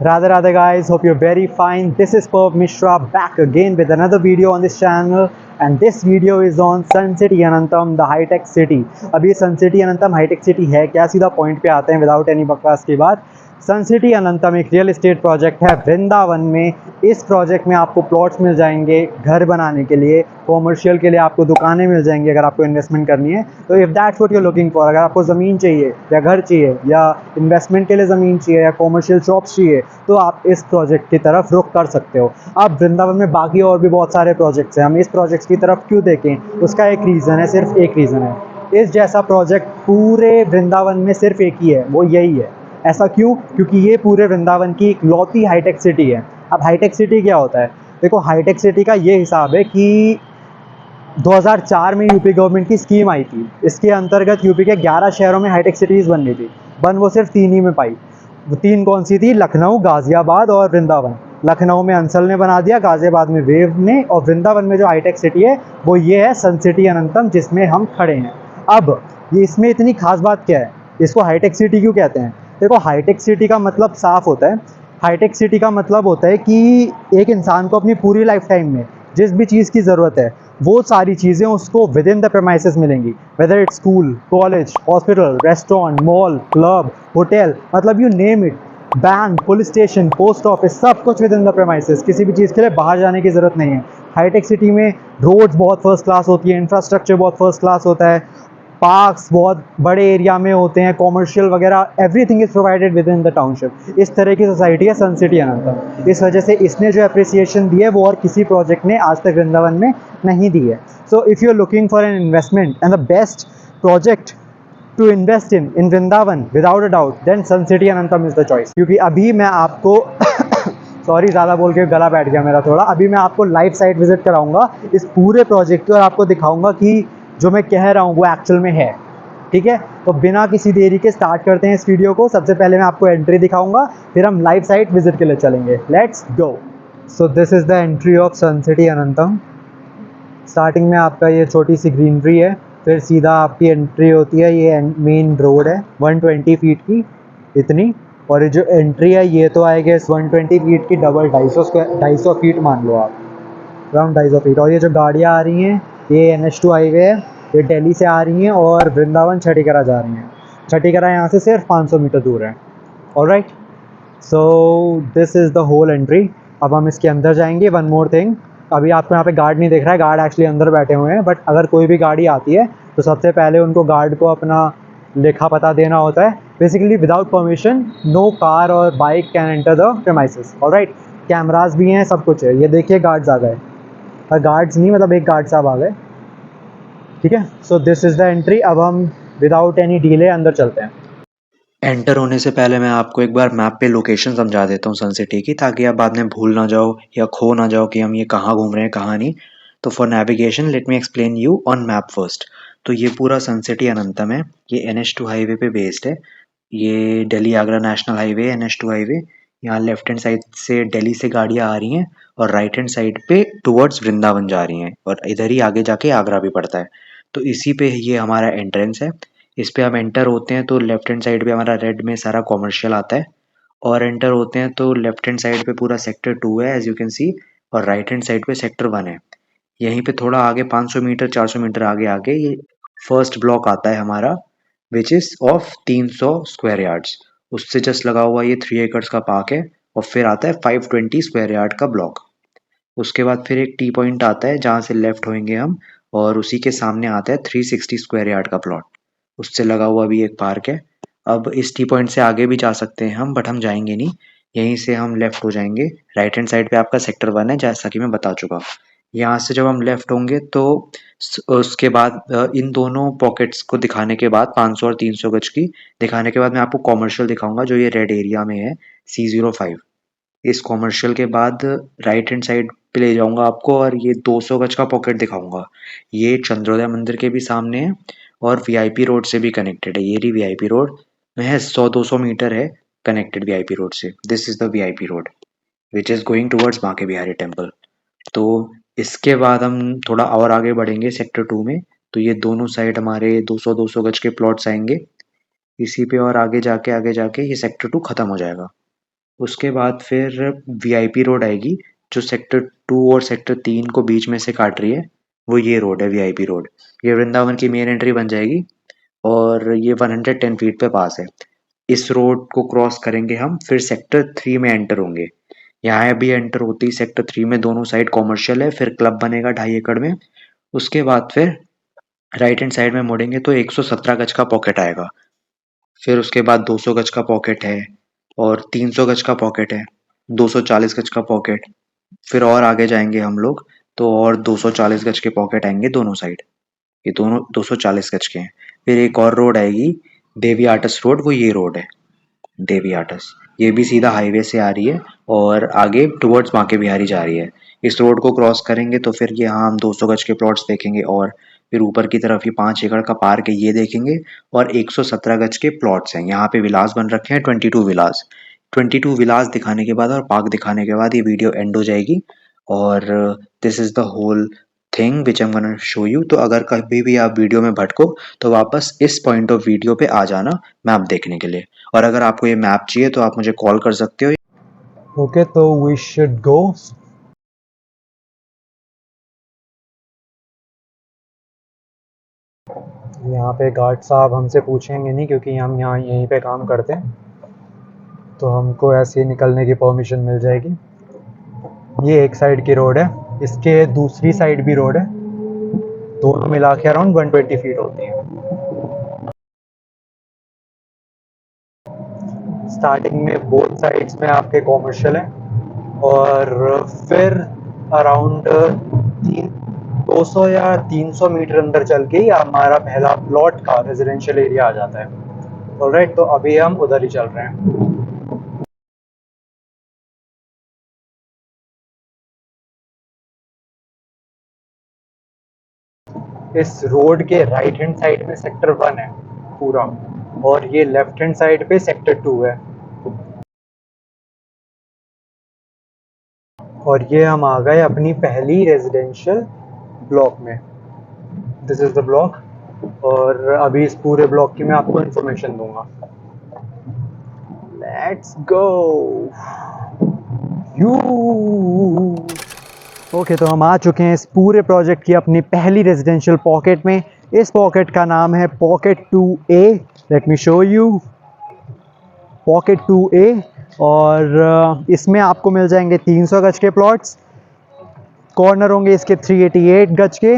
Radha Radha guys, hope you're very fine. This is Perv Mishra back again with another video on this channel, and this video is on Sun City Anantam, the high tech city. अब ये Sun City Anantam high tech city है क्या? सीधा point पे आते हैं without any बकवास के बाद। सन सिटी अनंतम एक रियल एस्टेट प्रोजेक्ट है वृंदावन में। इस प्रोजेक्ट में आपको प्लॉट्स मिल जाएंगे घर बनाने के लिए, कॉमर्शियल के लिए आपको दुकानें मिल जाएंगी अगर आपको इन्वेस्टमेंट करनी है तो। If that's what you looking for, अगर आपको ज़मीन चाहिए या घर चाहिए या इन्वेस्टमेंट के लिए ज़मीन चाहिए या कॉमर्शियल शॉप्स चाहिए तो आप इस प्रोजेक्ट की तरफ रुख कर सकते हो। अब वृंदावन में बाकी और भी बहुत सारे प्रोजेक्ट्स हैं, हम इस प्रोजेक्ट्स की तरफ क्यों देखें? उसका एक रीज़न है, सिर्फ एक रीज़न है। इस जैसा प्रोजेक्ट पूरे वृंदावन में सिर्फ एक ही है, वो यही है। ऐसा क्यों? क्योंकि ये पूरे वृंदावन की इकलौती हाईटेक सिटी है। अब हाईटेक सिटी क्या होता है? देखो, हाईटेक सिटी का ये हिसाब है कि 2004 में यूपी गवर्नमेंट की स्कीम आई थी। इसके अंतर्गत यूपी के 11 शहरों में हाईटेक सिटीज़ बननी थी, बन वो सिर्फ 3 ही में पाई। वो 3 कौन सी थी? लखनऊ, गाज़ियाबाद और वृंदावन। लखनऊ में अंसल ने बना दिया, गाज़ियाबाद में वेव ने, और वृंदावन में जो हाईटेक सिटी है वो ये है सन सिटी अनंतम, जिसमें हम खड़े हैं। अब ये इसमें इतनी खास बात क्या है? इसको हाईटेक सिटी क्यों कहते हैं? देखो, हाईटेक सिटी का मतलब साफ होता है। हाईटेक सिटी का मतलब होता है कि एक इंसान को अपनी पूरी लाइफ टाइम में जिस भी चीज़ की ज़रूरत है वो सारी चीज़ें उसको विद इन द प्रेमाइसेस मिलेंगी, whether it's school, college, hospital, restaurant, mall, club, hotel, मतलब you name it, bank, police station, post office, सब कुछ विद इन द प्रेमाइसेस। किसी भी चीज़ के लिए बाहर जाने की ज़रूरत नहीं है। हाईटेक सिटी में रोड्स बहुत फर्स्ट क्लास होती है, इंफ्रास्ट्रक्चर बहुत फर्स्ट क्लास होता है, पार्क्स बहुत बड़े एरिया में होते हैं, कॉमर्शियल वगैरह, everything is provided with in the township. इस तरह की सोसाइटी है सन सिटी अनंतम। इस वजह से इसने जो अप्रिसिएशन दी है वो और किसी प्रोजेक्ट ने आज तक वृंदावन में नहीं दी है। So if you are looking for an investment and the best project to invest in Vrindavan without a doubt, then Sun City Anantam is the choice. क्योंकि अभी मैं आपको सॉरी, ज़्यादा बोल के गला बैठ गया मेरा थोड़ा। अभी मैं आपको लाइव साइट विजिट कराऊंगा इस पूरे प्रोजेक्ट की और आपको दिखाऊंगा कि जो मैं कह रहा हूँ वो एक्चुअल में है। ठीक है, तो बिना किसी देरी के स्टार्ट करते हैं इस वीडियो को। सबसे पहले मैं आपको एंट्री दिखाऊंगा, फिर हम लाइव साइट विजिट के लिए चलेंगे। Let's go. So this is the entry of Sun City Anantam. Starting में आपका ये छोटी सी ग्रीनरी है, फिर सीधा आपकी एंट्री होती है। ये मेन रोड है 120 फीट की इतनी, और ये जो एंट्री है ये तो आएगा 120 फीट की डबल 250 फीट मान लो आप, अराउंड 250 फीट। और ये जो गाड़ियाँ आ रही हैं ये NH2 हाईवे है, ये दिल्ली से आ रही हैं और वृंदावन छठीकरा जा रही हैं। छठीकरा यहाँ से सिर्फ 500 मीटर दूर है। Alright, so this is the whole entry. अब हम इसके अंदर जाएंगे। वन मोर थिंग, अभी आपको यहाँ पे गार्ड नहीं दिख रहा है, गार्ड एक्चुअली अंदर बैठे हुए हैं। बट अगर कोई भी गाड़ी आती है तो सबसे पहले उनको गार्ड को अपना लिखा पता देना होता है। Basically without permission no car और bike can enter the premises. Alright, cameras भी हैं, सब कुछ है। ये देखिए गार्ड्स आ गए, गार्ड्स नहीं, मतलब एक गार्ड साहब आ गए। ठीक है, so this is the entry. अब हम विदाउट एनी डिले अंदर चलते हैं। एंटर होने से पहले मैं आपको एक बार मैप पे लोकेशन समझा देता हूँ सन सिटी की, ताकि आप बाद में भूल ना जाओ या खो ना जाओ कि हम ये कहाँ घूम रहे हैं कहाँ नहीं। तो for navigation let me explain you on map first. तो ये पूरा सन सिटी अनंतम है, ये NH2 हाईवे पे बेस्ड है। ये Delhi Agra national highway, NH2 highway. यहाँ लेफ्ट हैंड साइड से दिल्ली से गाड़ियाँ आ रही हैं और राइट हैंड साइड पे टुवर्ड्स वृंदावन जा रही हैं, और इधर ही आगे जाके आगरा भी पड़ता है। तो इसी पे ये हमारा एंट्रेंस है। इस पे हम एंटर होते हैं तो लेफ्ट हैंड साइड पे हमारा रेड में सारा कॉमर्शियल आता है, और एंटर होते हैं तो लेफ्ट हैंड साइड पे पूरा सेक्टर 2 है एज यू कैन सी, और राइट हैंड साइड पे सेक्टर 1 है। यहीं पे थोड़ा आगे 500 मीटर 400 मीटर आगे आगे ये फर्स्ट ब्लॉक आता है हमारा, which is of 300 square yards. उससे जस्ट लगा हुआ ये 3 एकर्स का पार्क है, और फिर आता है 520 स्क्वायर यार्ड का ब्लॉक। उसके बाद फिर एक टी पॉइंट आता है जहाँ से लेफ्ट होएंगे हम, और उसी के सामने आता है 360 स्क्वायर यार्ड का प्लॉट। उससे लगा हुआ भी एक पार्क है। अब इस टी पॉइंट से आगे भी जा सकते हैं हम, बट हम जाएंगे नहीं। यहीं से हम लेफ्ट हो जाएंगे। राइट हैंड साइड पे आपका सेक्टर 1 है, जैसा कि मैं बता चुका। यहाँ से जब हम लेफ्ट होंगे तो उसके बाद इन दोनों पॉकेट्स को दिखाने के बाद 500 और 300 गज की दिखाने के बाद मैं आपको कॉमर्शियल दिखाऊंगा जो ये रेड एरिया में है, C05। इस कॉमर्शियल के बाद राइट हैंड साइड पे ले जाऊंगा आपको, और ये 200 गज का पॉकेट दिखाऊंगा। ये चंद्रोदय मंदिर के भी सामने है और VIP रोड से भी कनेक्टेड है। ये रही VIP रोड, महज 100-200 मीटर है कनेक्टेड VIP रोड से। This is the VIP road which is going towards Banke Bihari temple. तो इसके बाद हम थोड़ा और आगे बढ़ेंगे सेक्टर 2 में, तो ये दोनों साइड हमारे 200-200 गज के प्लॉट्स आएंगे। इसी पे और आगे जाके ये सेक्टर 2 खत्म हो जाएगा। उसके बाद फिर वीआईपी रोड आएगी, जो सेक्टर 2 और सेक्टर 3 को बीच में से काट रही है, वो ये रोड है वीआईपी रोड। ये वृंदावन की मेन एंट्री बन जाएगी और ये 110 फीट पे पास है। इस रोड को क्रॉस करेंगे हम, फिर सेक्टर 3 में एंटर होंगे। यहाँ भी एंटर होती ही सेक्टर 3 में दोनों साइड कॉमर्शियल है, फिर क्लब बनेगा 2.5 एकड़ में। उसके बाद फिर राइट हैंड साइड में मुड़ेंगे तो 117 गज का पॉकेट आएगा। फिर उसके बाद 200 गज का पॉकेट है और 300 गज का पॉकेट है, 240 गज का पॉकेट। फिर और आगे जाएंगे हम लोग तो और 240 गज के पॉकेट आएंगे दोनों साइड। ये दोनों 240 गज के हैं। फिर एक और रोड आएगी, देवी आर्टस रोड, वो ये रोड है देवी आर्टस। ये भी सीधा हाईवे से आ रही है और आगे टुवर्ड्स बांके बिहारी जा रही है। इस रोड को क्रॉस करेंगे तो फिर यहाँ हम 200 गज के प्लॉट्स देखेंगे और फिर ऊपर की तरफ ये 5 एकड़ का पार्क है ये देखेंगे और 117 गज के प्लॉट्स हैं। यहाँ पे विलास बन रखे हैं 22 विलास। 22 विलास दिखाने के बाद और पार्क दिखाने के बाद ये वीडियो एंड हो जाएगी और this is the whole thing which I am gonna show you. तो अगर कभी भी आप वीडियो में भटको तो वापस इस पॉइंट ऑफ वीडियो पे आ जाना मैप देखने के लिए। और अगर आपको ये मैप चाहिए तो आप मुझे कॉल कर सकते हो। ओके, तो वी शुड गो। यहाँ पे गार्ड साहब हमसे पूछेंगे नहीं क्योंकि हम यहाँ यहीं पे काम करते हैं, तो हमको ऐसे ही निकलने की परमिशन मिल जाएगी। ये एक साइड की रोड है, इसके दूसरी साइड भी रोड है, दोनों मिला के अराउंड 120 फीट होती है। स्टार्टिंग में बोथ साइड्स में आपके कॉमर्शियल है और फिर अराउंड 200 या 300 मीटर अंदर चल के ही हमारा पहला प्लॉट का रेजिडेंशियल एरिया आ जाता है। ऑलराइट, तो अभी हम उधर ही चल रहे हैं। इस रोड के राइट हैंड साइड में सेक्टर 1 है पूरा और ये लेफ्ट हैंड साइड पे सेक्टर 2 है। और ये हम आ गए अपनी पहली रेजिडेंशियल ब्लॉक में। दिस इज द ब्लॉक और अभी इस पूरे ब्लॉक की मैं आपको इन्फॉर्मेशन दूंगा। Let's go you. ओके, तो हम आ चुके हैं इस पूरे प्रोजेक्ट की अपनी पहली रेजिडेंशियल पॉकेट में। इस पॉकेट का नाम है pocket 2A। Let me show you pocket 2A। और इसमें आपको मिल जाएंगे 300 गज के प्लॉट्स, कॉर्नर होंगे इसके 388 गज के,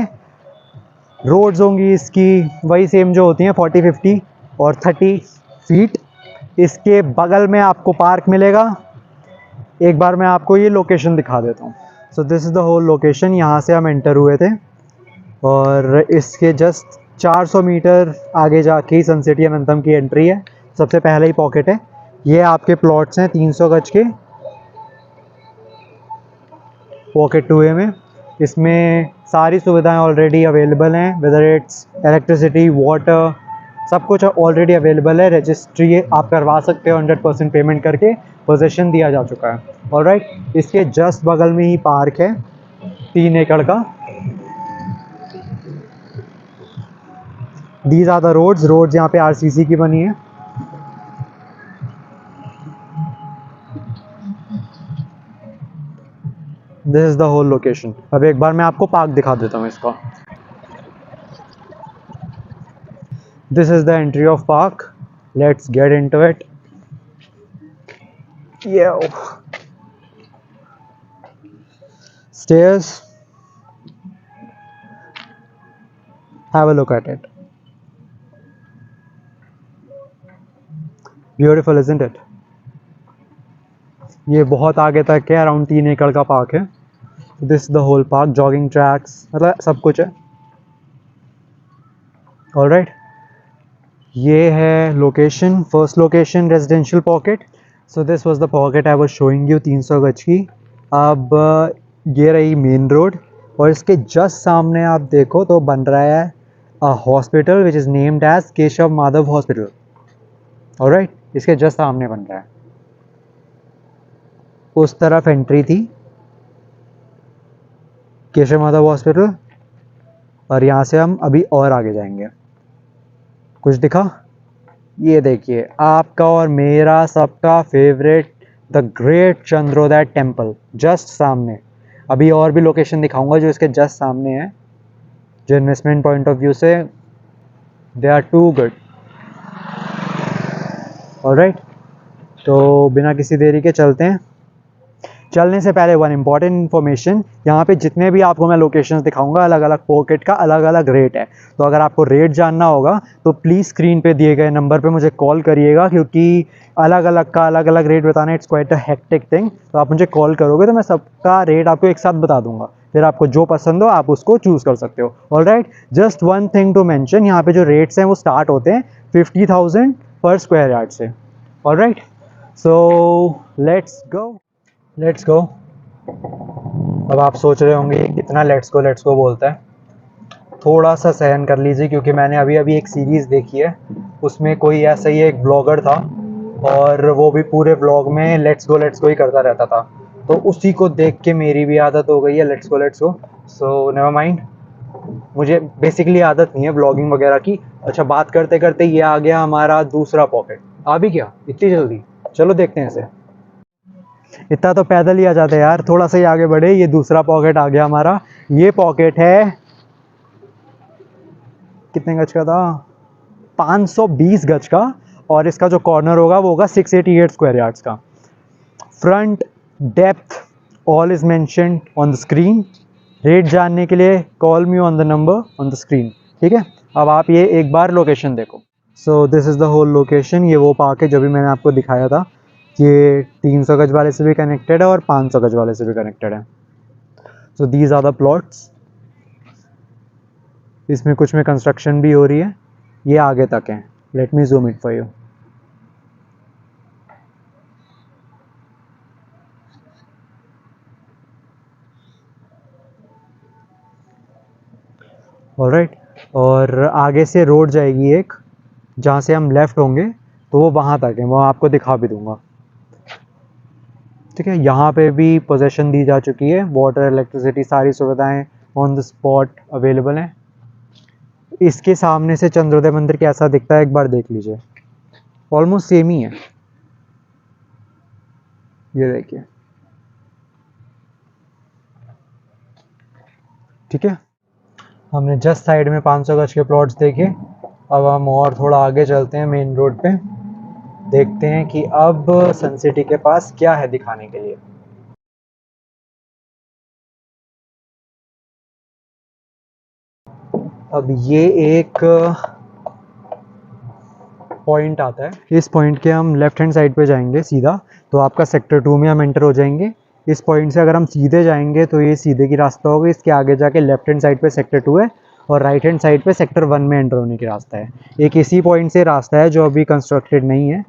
रोड्स होंगी इसकी वही सेम जो होती हैं 40, 50 और 30 फीट। इसके बगल में आपको पार्क मिलेगा। एक बार मैं आपको ये लोकेशन दिखा देता हूँ। So this is the whole location. यहाँ से हम एंटर हुए थे और इसके जस्ट 400 मीटर आगे जाके ही सन सिटी अनंतम की एंट्री है। सबसे पहले ही पॉकेट है। ये आपके प्लॉट्स हैं 300 गज के पॉकेट 2A में। इसमें सारी सुविधाएं ऑलरेडी अवेलेबल हैं, वेदर इट्स इलेक्ट्रिसिटी, वाटर, सब कुछ ऑलरेडी अवेलेबल है। रजिस्ट्री आप करवा सकते हो 100% पेमेंट करके, पोजीशन दिया जा चुका है। ऑलराइट, इसके जस्ट बगल में ही पार्क है 3 एकड़ का। दीज आर द रोड्स यहाँ पे RCC की बनी है। This is the whole location. अब एक बार मैं आपको पार्क दिखा देता हूँ इसका। This is the entry of park. Let's get into it. Stairs. Have a look at it. Beautiful, isn't it? ये बहुत आगे तक है, अराउंड 3 एकड़ का पार्क है। This the whole park, jogging tracks, मतलब सब कुछ है। ऑलराइट, ये है location, first location residential pocket. So this was the pocket I was showing you 300 गज की। अब ये रही मेन रोड और इसके जस्ट सामने आप देखो तो बन रहा है a hospital which is named as Keshav Madhav hospital. Alright, इसके जस्ट सामने बन रहा है। उस तरफ एंट्री थी केशव माधव हॉस्पिटल और यहाँ से हम अभी और आगे जाएंगे। कुछ दिखा? ये देखिए, आपका और मेरा सबका favourite the great Chandrodaya temple just सामने। अभी और भी लोकेशन दिखाऊंगा जो इसके जस्ट सामने है, जो इन्वेस्टमेंट पॉइंट ऑफ व्यू से they are too good. Alright, तो बिना किसी देरी के चलते हैं। चलने से पहले वन इम्पॉर्टेंट इन्फॉर्मेशन, यहाँ पे जितने भी आपको मैं लोकेशंस दिखाऊंगा अलग अलग पॉकेट का अलग अलग रेट है। तो अगर आपको रेट जानना होगा तो प्लीज़ स्क्रीन पे दिए गए नंबर पे मुझे कॉल करिएगा, क्योंकि अलग अलग का अलग अलग रेट बताना it's quite a hectic thing. तो आप मुझे कॉल करोगे तो मैं सबका रेट आपको एक साथ बता दूंगा, फिर आपको जो पसंद हो आप उसको चूज़ कर सकते हो। Alright, just one thing to mention, यहाँ पे जो रेट्स हैं वो स्टार्ट होते हैं 50,000 पर स्क्वायर यार्ड से। ऑलराइट, सो लेट्स गो। अब आप सोच रहे होंगे कितना लेट्स गो बोलता है। थोड़ा सा सहन कर लीजिए, क्योंकि मैंने अभी अभी एक सीरीज़ देखी है, उसमें कोई ऐसा ही एक ब्लॉगर था और वो भी पूरे ब्लॉग में लेट्स गो ही करता रहता था। तो उसी को देख के मेरी भी आदत हो गई है let's go. So never mind, मुझे बेसिकली आदत नहीं है ब्लॉगिंग वगैरह की। अच्छा, बात करते करते ये आ गया हमारा दूसरा पॉकेट। आ भी गया इतनी जल्दी? चलो देखते हैं इसे। इतना तो पैदल ही आ जाते यार, थोड़ा सा ही आगे बढ़े। ये दूसरा पॉकेट आ गया हमारा। ये पॉकेट है कितने गज का था? 520 गज का, और इसका जो कॉर्नर होगा वो होगा 688 स्क्वायर यार्ड्स का। Front depth all is mentioned on the screen. Rate जानने के लिए call me on the number on the screen. ठीक है, अब आप ये एक बार लोकेशन देखो। So this is the whole location. ये वो पार्क है जो भी मैंने आपको दिखाया था। ये 300 गज वाले से भी कनेक्टेड है और 500 गज वाले से भी कनेक्टेड है। So these are the plots. इसमें कुछ में कंस्ट्रक्शन भी हो रही है, ये आगे तक है। Let me zoom it for you. Alright, और आगे से रोड जाएगी एक, जहाँ से हम लेफ़्ट होंगे तो वो वहाँ तक है, वो आपको दिखा भी दूंगा। ठीक है, यहाँ पे भी पोजेसन दी जा चुकी है, वाटर इलेक्ट्रिसिटी सारी सुविधाएं ऑन द स्पॉट अवेलेबल हैं। इसके सामने से चंद्रोदय मंदिर कैसा दिखता है एक बार देख लीजिए, ऑलमोस्ट सेम ही है। ये देखिए, ठीक है। हमने जस्ट साइड में 500 गज के प्लॉट्स देखे। अब हम और थोड़ा आगे चलते हैं मेन रोड पे, देखते हैं कि अब सन सिटी के पास क्या है दिखाने के लिए। अब ये एक पॉइंट आता है, इस पॉइंट के हम लेफ्ट हैंड साइड पे जाएंगे सीधा, तो आपका सेक्टर 2 में हम एंटर हो जाएंगे। इस पॉइंट से अगर हम सीधे जाएंगे तो ये सीधे की रास्ता होगा, इसके आगे जाके लेफ्ट हैंड साइड पे सेक्टर 2 है और राइट हैंड साइड पे सेक्टर 1 में एंटर होने की रास्ता है। एक इसी पॉइंट से रास्ता है जो अभी कंस्ट्रक्टेड नहीं है।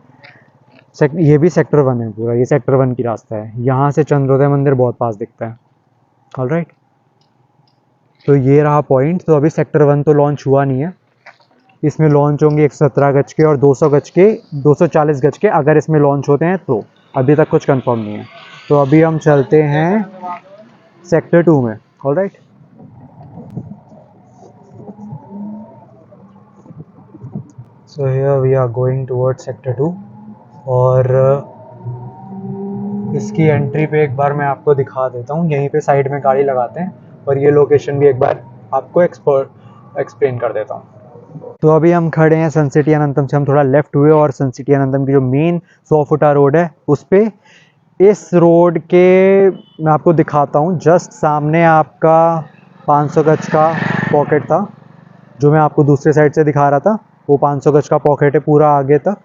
ये भी सेक्टर 1 है पूरा, ये सेक्टर 1 की रास्ता है। यहाँ से चंद्रोदय मंदिर बहुत पास दिखता है। ऑलराइट, तो ये रहा पॉइंट। तो अभी सेक्टर 1 तो लॉन्च हुआ नहीं है, इसमें लॉन्च होंगे 117 गज के और 200 गज के, 240 गज के अगर इसमें लॉन्च होते हैं तो। अभी तक कुछ कंफर्म नहीं है। तो अभी हम चलते हैं सेक्टर 2 में। Alright, so here we are going towards sector 2। और इसकी एंट्री पे एक बार मैं आपको दिखा देता हूँ, यहीं पे साइड में गाड़ी लगाते हैं और ये लोकेशन भी एक बार आपको एक्सप्लेन कर देता हूँ। तो अभी हम खड़े हैं सन सिटी अनंतम से, हम थोड़ा लेफ्ट हुए और सन सिटी अनंतम की जो मेन 100 फुटा रोड है उस पे, इस रोड के मैं आपको दिखाता हूँ। जस्ट सामने आपका 500 गज का पॉकेट था, जो मैं आपको दूसरे साइड से दिखा रहा था। वो 500 गज का पॉकेट है पूरा आगे तक,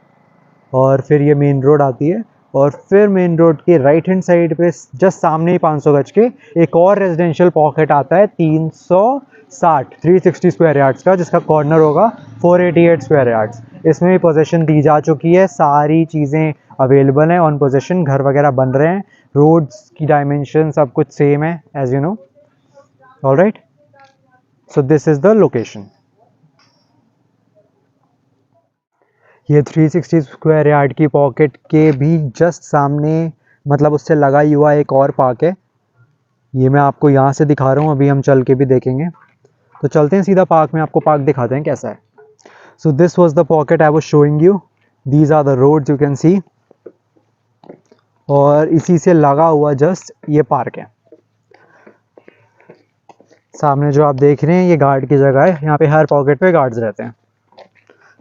और फिर ये मेन रोड आती है। और फिर मेन रोड के राइट हैंड साइड पे जस्ट सामने ही 500 गज के एक और रेजिडेंशियल पॉकेट आता है 360 स्क्वायर यार्ड्स का, जिसका कॉर्नर होगा 488 स्क्वायर यार्ड्स। इसमें भी पोजेसन दी जा चुकी है, सारी चीज़ें अवेलेबल हैं ऑन पोजेसन, घर वगैरह बन रहे हैं, रोड्स की डायमेंशन सब कुछ सेम है as you know. Alright, so this is the location. ये 360 स्क्वायर यार्ड की पॉकेट के भी जस्ट सामने, मतलब उससे लगा ही हुआ एक और पार्क है। ये मैं आपको यहाँ से दिखा रहा हूँ, अभी हम चल के भी देखेंगे। तो चलते हैं सीधा पार्क में, आपको पार्क दिखाते हैं कैसा है। So this was the pocket I was showing you, these are the roads you can see. और इसी से लगा हुआ जस्ट ये पार्क है। सामने जो आप देख रहे हैं ये गार्ड की जगह है, यहाँ पे हर पॉकेट पे गार्ड्स रहते हैं।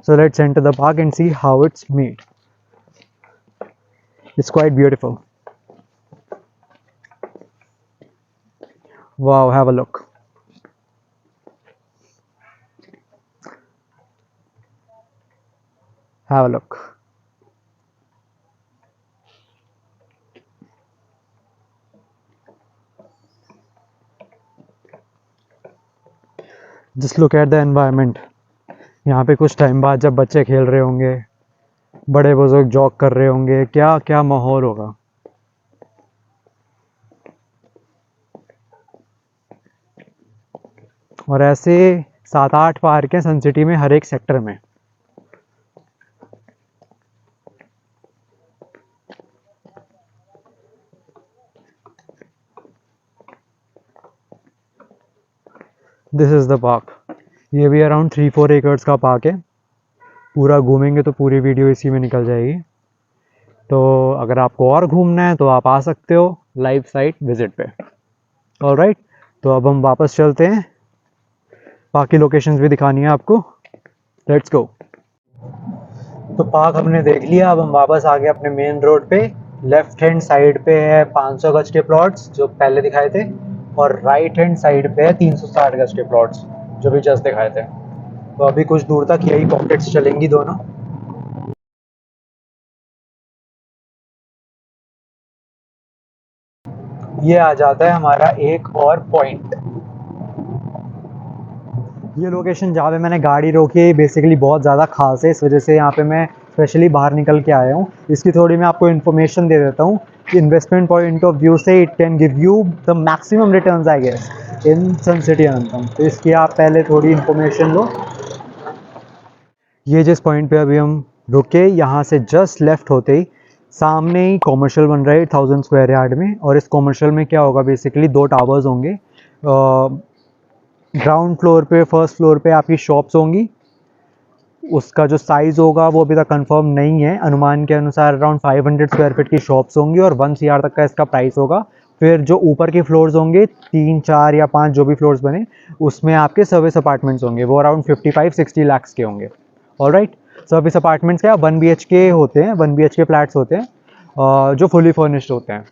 So let's enter the park and see how it's made. It's quite beautiful. Wow, have a look. Have a look. Just look at the environment. यहाँ पे कुछ टाइम बाद जब बच्चे खेल रहे होंगे, बड़े बुजुर्ग जॉग कर रहे होंगे, क्या क्या माहौल होगा। और ऐसे 7-8 पार्क हैं सन सिटी में, हर एक सेक्टर में। This is the park. ये भी अराउंड 3-4 एकर्स का पार्क है। पूरा घूमेंगे तो पूरी वीडियो इसी में निकल जाएगी। तो अगर आपको और घूमना है तो आप आ सकते हो लाइव साइट विजिट पे। ऑलराइट, तो अब हम वापस चलते हैं, बाकी लोकेशंस भी दिखानी है आपको। Let's go. तो पार्क हमने देख लिया, अब हम वापस आ गए अपने मेन रोड पे। लेफ्ट हैंड साइड पे है 500 गज के प्लॉट्स जो पहले दिखाए थे, और राइट हैंड साइड पे है 360 गज के प्लॉट्स जो भी जस्ट दिखाए थे। तो अभी कुछ दूर तक यही पॉकेट्स चलेंगी दोनों। ये आ जाता है हमारा एक और पॉइंट। ये लोकेशन जहाँ पे मैंने गाड़ी रोकी है बेसिकली बहुत ज़्यादा खास है, इस वजह से यहाँ पे मैं स्पेशली बाहर निकल के आया हूँ। इसकी थोड़ी मैं आपको इन्फॉर्मेशन दे देता हूँ कि इन्वेस्टमेंट पॉइंट ऑफ व्यू से it can give you the maximum returns I guess in Sun City Anantam. तो इसकी आप पहले थोड़ी इन्फॉर्मेशन लो। ये जिस पॉइंट पे अभी हम रुके, यहाँ से जस्ट लेफ्ट होते ही सामने ही कॉमर्शियल बन रहा है 1000 स्क्वायर यार्ड में। और इस कॉमर्शियल में क्या होगा, बेसिकली 2 टावर्स होंगे। ग्राउंड फ्लोर पे, फर्स्ट फ्लोर पे आपकी शॉप्स होंगी। उसका जो साइज़ होगा वो अभी तक कंफर्म नहीं है, अनुमान के अनुसार अराउंड 500 स्क्वायर फीट की शॉप्स होंगी और 1 CR तक का इसका प्राइस होगा। फिर जो ऊपर के फ्लोर्स होंगे 3, 4 या 5 जो भी फ्लोर्स बने, उसमें आपके सर्विस अपार्टमेंट्स होंगे, वो अराउंड 55-60 लाख के होंगे। ऑलराइट, सर्विस अपार्टमेंट्स क्या 1 BHK होते हैं, 1 BHK फ्लैट्स होते हैं जो फुली फर्निश्ड होते हैं।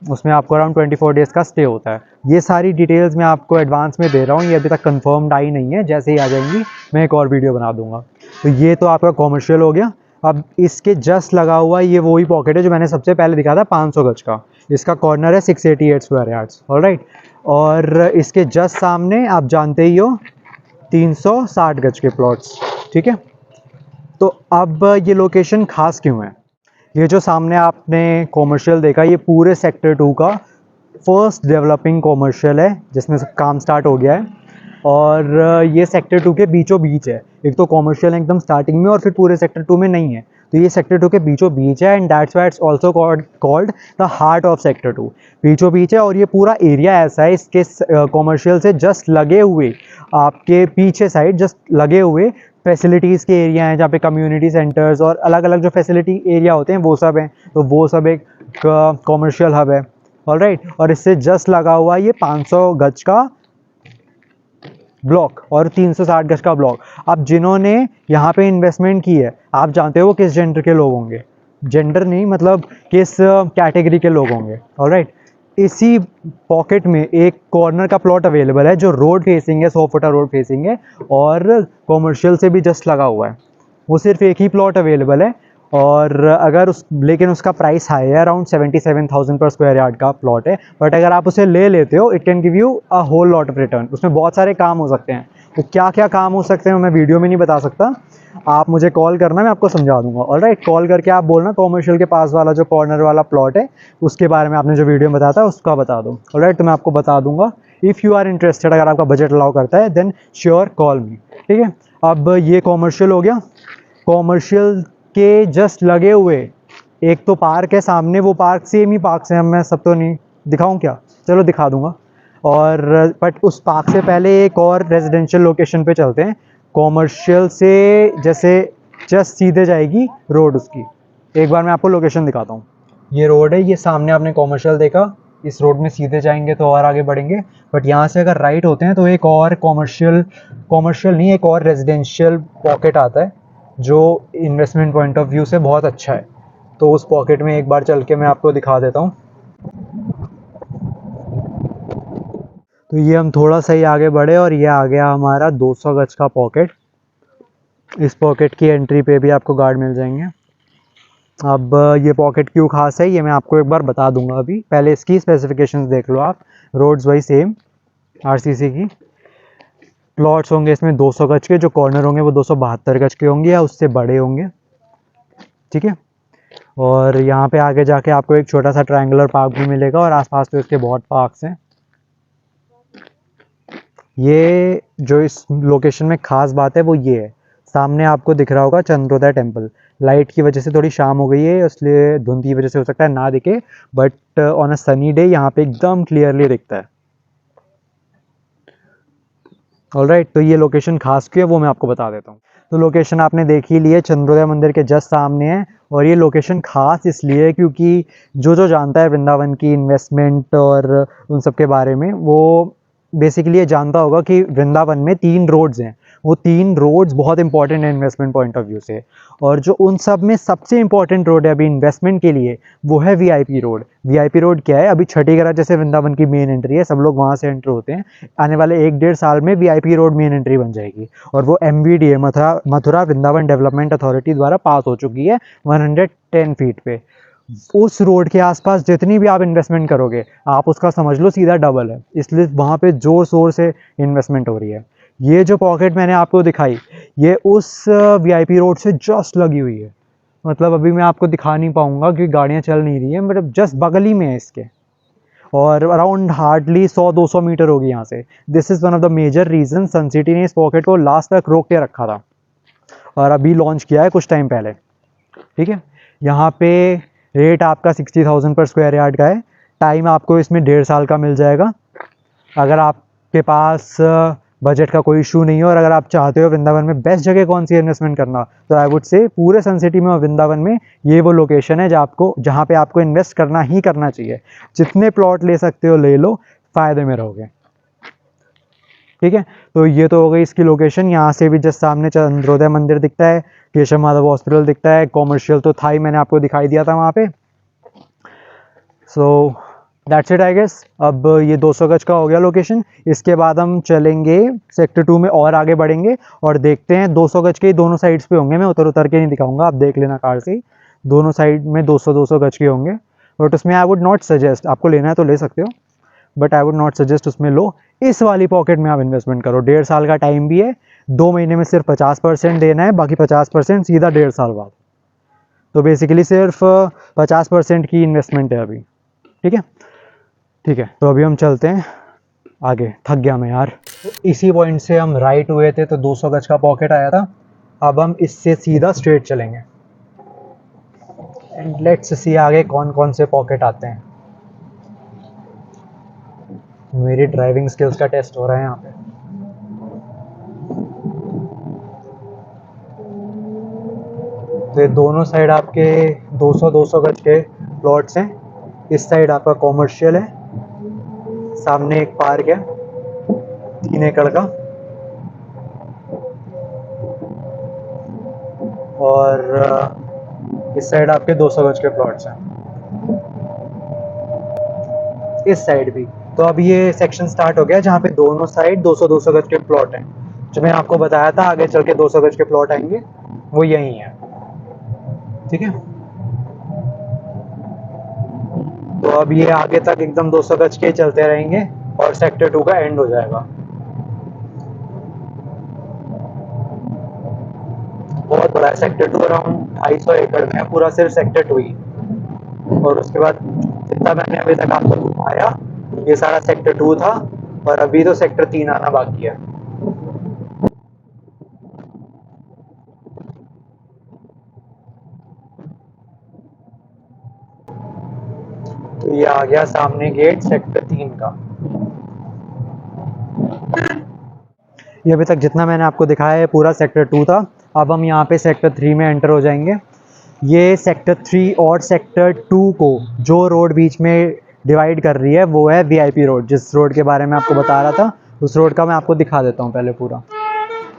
उसमें आपको अराउंड 24 डेज़ का स्टे होता है। ये सारी डिटेल्स मैं आपको एडवांस में दे रहा हूँ, ये अभी तक कंफर्म्ड आई नहीं है, जैसे ही आ जाएंगी मैं एक और वीडियो बना दूंगा। तो ये तो आपका कॉमर्शियल हो गया। अब इसके जस्ट लगा हुआ ये वही पॉकेट है जो मैंने सबसे पहले दिखाया था 500 गज का। इसका कॉर्नर है 688 स्क्वायर यार्ड्स। ऑलराइट, और इसके जस्ट सामने आप जानते ही हो 360 गज के प्लॉट्स। ठीक है, तो अब ये लोकेशन खास क्यों है। ये जो सामने आपने कॉमर्शियल देखा, ये पूरे सेक्टर 2 का फर्स्ट डेवलपिंग कॉमर्शियल है जिसमें से काम स्टार्ट हो गया है। और ये सेक्टर 2 के बीचों बीच है। एक तो कॉमर्शियल एकदम स्टार्टिंग में और फिर पूरे सेक्टर 2 में नहीं है, तो ये सेक्टर 2 के बीचों बीच है। And that's why it's also called the heart of sector 2। बीचों बीच है, और ये पूरा एरिया ऐसा है, इसके कॉमर्शियल से जस्ट लगे हुए आपके पीछे साइड जस्ट लगे हुए फैसिलिटीज़ के एरिया हैं, जहाँ पे कम्युनिटी सेंटर्स और अलग अलग जो फैसिलिटी एरिया होते हैं वो सब हैं। तो वो सब एक कॉमर्शियल हब है। ऑलराइट, और इससे जस्ट लगा हुआ ये 500 गज का ब्लॉक और 360 गज का ब्लॉक। अब जिन्होंने यहाँ पे इन्वेस्टमेंट की है, आप जानते हो वो किस जेंडर के लोग होंगे। जेंडर नहीं, मतलब किस कैटेगरी के लोग होंगे। ऑलराइट, इसी पॉकेट में एक कॉर्नर का प्लॉट अवेलेबल है जो रोड फेसिंग है, 100 फुटा रोड फेसिंग है, और कॉमर्शियल से भी जस्ट लगा हुआ है। वो सिर्फ एक ही प्लॉट अवेलेबल है, और अगर लेकिन उसका प्राइस हाई है, अराउंड 77,000 पर स्क्वायर यार्ड का प्लॉट है। बट अगर आप उसे ले लेते हो, it can give you a whole lot of return. उसमें बहुत सारे काम हो सकते हैं। तो क्या क्या काम हो सकते हैं मैं वीडियो में नहीं बता सकता, आप मुझे कॉल करना, मैं आपको समझा दूंगा। ऑलराइट, कॉल करके आप बोलना कॉमर्शियल के पास वाला जो कॉर्नर वाला प्लॉट है उसके बारे में आपने जो वीडियो में बताया था उसका बता दो। ऑलराइट, तो मैं आपको बता दूंगा। इफ़ यू आर इंटरेस्टेड, अगर आपका बजट अलाउ करता है, देन श्योर कॉल मी। ठीक है, अब ये कॉमर्शियल हो गया। कॉमर्शियल के जस्ट लगे हुए एक तो पार्क है सामने, वो पार्क सेम ही पार्क है, मैं सब तो नहीं दिखाऊं क्या, चलो दिखा दूंगा। और बट उस पार्क से पहले एक और रेजिडेंशियल लोकेशन पे चलते हैं। कॉमर्शियल से जैसे जस्ट सीधे जाएगी रोड उसकी, एक बार मैं आपको लोकेशन दिखाता हूँ। ये रोड है, ये सामने आपने कॉमर्शियल देखा, इस रोड में सीधे जाएंगे तो और आगे बढ़ेंगे, बट यहाँ से अगर राइट होते हैं तो एक और कॉमर्शियल नहीं, एक और रेजिडेंशियल पॉकेट आता है जो इन्वेस्टमेंट पॉइंट ऑफ व्यू से बहुत अच्छा है। तो उस पॉकेट में एक बार चल के मैं आपको दिखा देता हूँ। तो ये हम थोड़ा सा ही आगे बढ़े और ये आ गया हमारा 200 गज का पॉकेट। इस पॉकेट की एंट्री पे भी आपको गार्ड मिल जाएंगे। अब ये पॉकेट क्यों खास है ये मैं आपको एक बार बता दूंगा। अभी पहले इसकी स्पेसिफिकेशंस देख लो आप। रोड्स वही सेम आरसीसी की। प्लॉट्स होंगे इसमें 200 गज के, जो कॉर्नर होंगे वो 272 गज के होंगे या उससे बड़े होंगे, ठीक है। और यहाँ पे आगे जाके आपको एक छोटा सा ट्रायंगुलर पार्क भी मिलेगा और आसपास तो इसके बहुत पार्क्स हैं। ये जो इस लोकेशन में खास बात है वो ये है, सामने आपको दिख रहा होगा चंद्रोदय टेम्पल। लाइट की वजह से थोड़ी शाम हो गई है इसलिए धुंध की वजह से हो सकता है ना दिखे, but on a sunny day यहाँ पे एकदम क्लियरली दिखता है। ऑलराइट, तो ये लोकेशन खास क्यों है वो मैं आपको बता देता हूँ। तो लोकेशन आपने देख ही ली है, चंद्रोदय मंदिर के जस्ट सामने है। और ये लोकेशन खास इसलिए है क्योंकि जो जानता है वृंदावन की इन्वेस्टमेंट और उन सब के बारे में, वो बेसिकली ये जानता होगा कि वृंदावन में 3 रोड्स हैं। वो 3 रोड्स बहुत इंपॉर्टेंट है इन्वेस्टमेंट पॉइंट ऑफ व्यू से। और जो उन सब में सबसे इंपॉर्टेंट रोड है अभी इन्वेस्टमेंट के लिए, वो है वीआईपी रोड। वीआईपी रोड क्या है? अभी छठी गरा जैसे वृंदावन की मेन एंट्री है, सब लोग वहाँ से एंटर होते हैं। आने वाले 1-1.5 साल में वीआईपी रोड मेन एंट्री बन जाएगी और वो MVDA Mathura Vrindavan development authority द्वारा पास हो चुकी है 110 फीट पे। उस रोड के आसपास जितनी भी आप इन्वेस्टमेंट करोगे, आप उसका समझ लो सीधा डबल है, इसलिए वहाँ पे जोर शोर से इन्वेस्टमेंट हो रही है। ये जो पॉकेट मैंने आपको दिखाई, ये उस वीआईपी रोड से जस्ट लगी हुई है। मतलब अभी मैं आपको दिखा नहीं पाऊंगा क्योंकि गाड़ियाँ चल नहीं रही है, मतलब जस्ट बगल ही में है इसके। और अराउंड हार्डली 100-200 मीटर होगी यहाँ से। This is one of the major reason Sun City ने इस पॉकेट को लास्ट तक रोक के रखा था और अभी लॉन्च किया है कुछ टाइम पहले, ठीक है। यहाँ पे रेट आपका 60,000 पर स्क्वायर यार्ड का है। टाइम आपको इसमें 1.5 साल का मिल जाएगा। अगर आपके पास बजट का कोई इशू नहीं है और अगर आप चाहते हो वृंदावन में बेस्ट जगह कौन सी इन्वेस्टमेंट करना, तो आई वुड से पूरे सन सिटी में और वृंदावन में ये वो लोकेशन है जहाँ पे आपको इन्वेस्ट करना ही करना चाहिए। जितने प्लॉट ले सकते हो ले लो, फ़ायदे में रहोगे, ठीक है। तो ये तो हो गई इसकी लोकेशन। यहाँ से भी जस्ट सामने चंद्रोदय मंदिर दिखता है, केशव माधव हॉस्पिटल दिखता है, कॉमर्शियल तो था ही, मैंने आपको दिखाई दिया था वहाँ पे। So that's it I guess. अब ये 200 गज का हो गया लोकेशन। इसके बाद हम चलेंगे सेक्टर 2 में और आगे बढ़ेंगे और देखते हैं 200 गज के दोनों साइड्स पे होंगे। मैं उतर के नहीं दिखाऊंगा, आप देख लेना कार से ही। दोनों साइड में 200-200 गज के होंगे, बट उसमें आई वुड नॉट सजेस्ट, आपको लेना है तो ले सकते हो, but I would not suggest उसमें लो। इस वाली पॉकेट में आप इन्वेस्टमेंट करो। 1.5 साल का टाइम भी है, 2 महीने में सिर्फ 50% देना है, बाकी 50% सीधा 1.5 साल बाद। तो बेसिकली सिर्फ 50% की इन्वेस्टमेंट है अभी, ठीक है। ठीक है, तो अभी हम चलते हैं आगे। थक गया मैं यार। तो इसी पॉइंट से हम राइट हुए थे तो 200 गज का पॉकेट आया था। अब हम इससे सीधा स्ट्रेट चलेंगे एंड लेट्स सी आगे कौन कौन से पॉकेट आते हैं। मेरी ड्राइविंग स्किल्स का टेस्ट हो रहा है यहाँ पे। तो ये दोनों साइड आपके 200-200 गज के प्लॉट्स हैं। इस साइड आपका कॉमर्शियल है, सामने एक पार्क है 3 एकड़ का, और इस साइड आपके 200 गज के प्लॉट्स हैं, इस साइड भी। तो अब ये सेक्शन स्टार्ट हो गया जहाँ पे दोनों साइड 200-200 गज के प्लॉट हैं। जो मैं आपको बताया था आगे चल के 200 गज के प्लॉट आएंगे, वो यही है, ठीक है। तो अब ये आगे तक एकदम 200 गज के चलते रहेंगे और सेक्टर 2 का एंड हो जाएगा। बहुत बड़ा है सेक्टर 2, अराउंड 250 एकड़ में है पूरा, सिर्फ सेक्टर 2 ही। और उसके बाद जितना मैंने अभी तक आपको घुमाया, ये सारा सेक्टर 2 था और अभी तो सेक्टर 3 आना बाकी है। तो ये आ गया सामने गेट सेक्टर 3 का। ये अभी तक जितना मैंने आपको दिखाया है पूरा सेक्टर 2 था। अब हम यहाँ पे सेक्टर 3 में एंटर हो जाएंगे। ये सेक्टर 3 और सेक्टर 2 को जो रोड बीच में डिवाइड कर रही है वो है वीआईपी रोड। जिस रोड के बारे में आपको बता रहा था उस रोड का मैं आपको दिखा देता हूँ पहले पूरा।